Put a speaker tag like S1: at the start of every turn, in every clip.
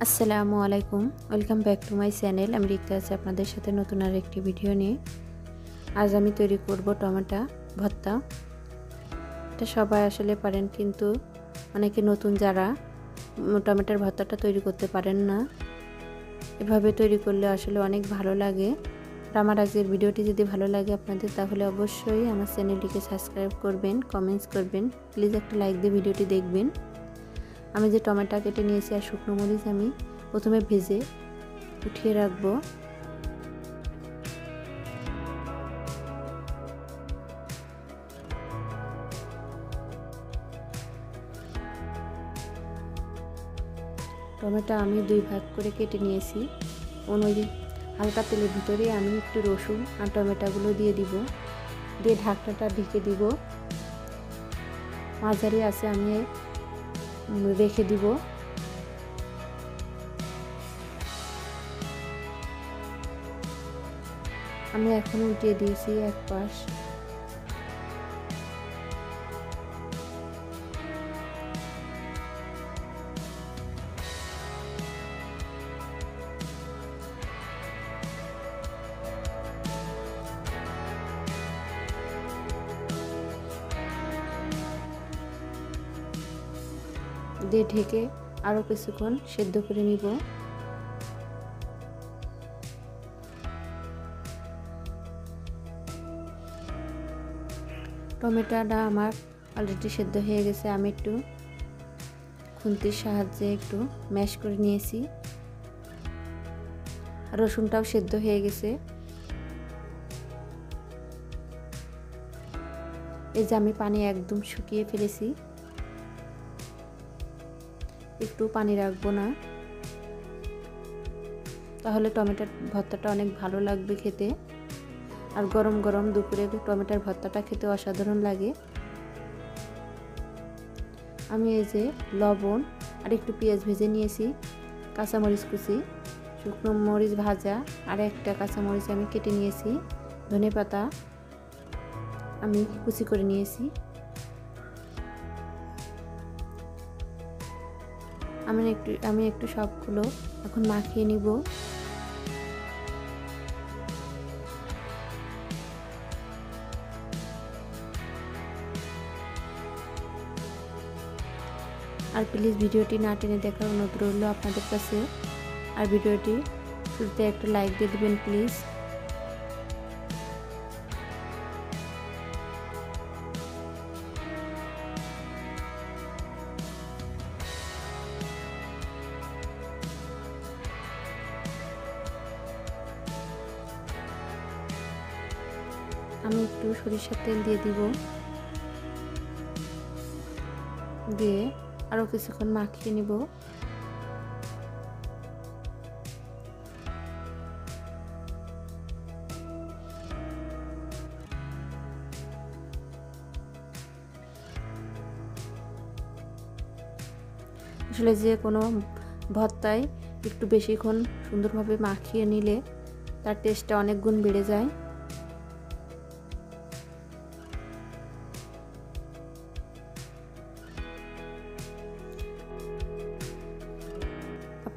S1: আসসালামু আলাইকুম, welcome back to my channel. আমি রিক্তা আছি আপনাদের সাথে নতুন আর একটি ভিডিও নিয়ে। আজ আমি তৈরি করব টমেটো ভর্তা। এটা সবাই আসলে পারেন, কিন্তু অনেকে নতুন যারা টমেটোর ভর্তাটা তৈরি করতে পারেন না। এভাবে তৈরি করলে আসলে অনেক ভালো লাগে। আর আমার আজকের ভিডিওটি যদি ভালো লাগে আপনাদের, তাহলে অবশ্যই আমার চ্যানেলটিকে সাবস্ক্রাইব করবেন, কমেন্টস করবেন, প্লিজ একটা লাইক দিয়ে ভিডিওটি দেখবেন। আমি যে টমেটো কেটে নিয়েছি আর শুকনো মরিচ আমি প্রথমে ভেজে উঠিয়ে রাখবো। টমেটো আমি দুই ভাগ করে কেটে নিয়েছি। ওই হালকা তেলের ভিতরে আমি একটু রসুন আর টমেটোগুলো দিয়ে দিব, দিয়ে ঢাকনাটা ঢেকে দিব। মাঝারি আছে আমি রেখে দিব। আমি এখন উল্টিয়ে দিয়েছি এক পাশ। দিয়ে ঢেকে আরও কিছুক্ষণ সেদ্ধ করে নিব। টমেটোটা আমার অলরেডি সেদ্ধ হয়ে গেছে। আমি একটু খুন্তির সাহায্যে একটু ম্যাশ করে নিয়েছি। রসুনটাও সেদ্ধ হয়ে গেছে। এই যে আমি পানি একদম শুকিয়ে ফেলেছি, একটু পানি রাখবো না, তাহলে টমেটোর ভর্তাটা অনেক ভালো লাগবে খেতে। আর গরম গরম দুপুরে টমেটোর ভর্তাটা খেতে অসাধারণ লাগে। আমি এই যে লবণ আর একটু পেঁয়াজ ভেজে নিয়েছি, কাঁচামরিচ কুচি, শুকনো মরিচ ভাজা আর একটা কাঁচামরিচ আমি কেটে নিয়েছি, ধনেপাতা আমি কুচি করে নিয়েছি। আমি একটু সবগুলো এখন মাখিয়ে নিব। আর প্লিজ ভিডিওটি না টেনে দেখার অনুরোধ রইল আপনাদের কাছে। আর ভিডিওটি শুরুতে একটা লাইক দিয়ে দিবেন প্লিজ। আমি একটু সরিষার তেল দিয়ে দিব, দিয়ে আরও কিছুক্ষণ মাখিয়ে নিব। আসলে যে কোনো ভর্তায় একটু বেশিক্ষণ সুন্দরভাবে মাখিয়ে নিলে তার টেস্টটা অনেক গুণ বেড়ে যায়।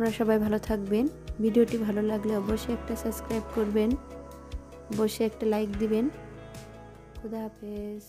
S1: আপনারা সবাই ভালো থাকবেন। ভিডিওটি ভালো লাগলে অবশ্যই একটা সাবস্ক্রাইব করবেন, অবশ্যই একটা লাইক দিবেন। খুদা হাফেজ।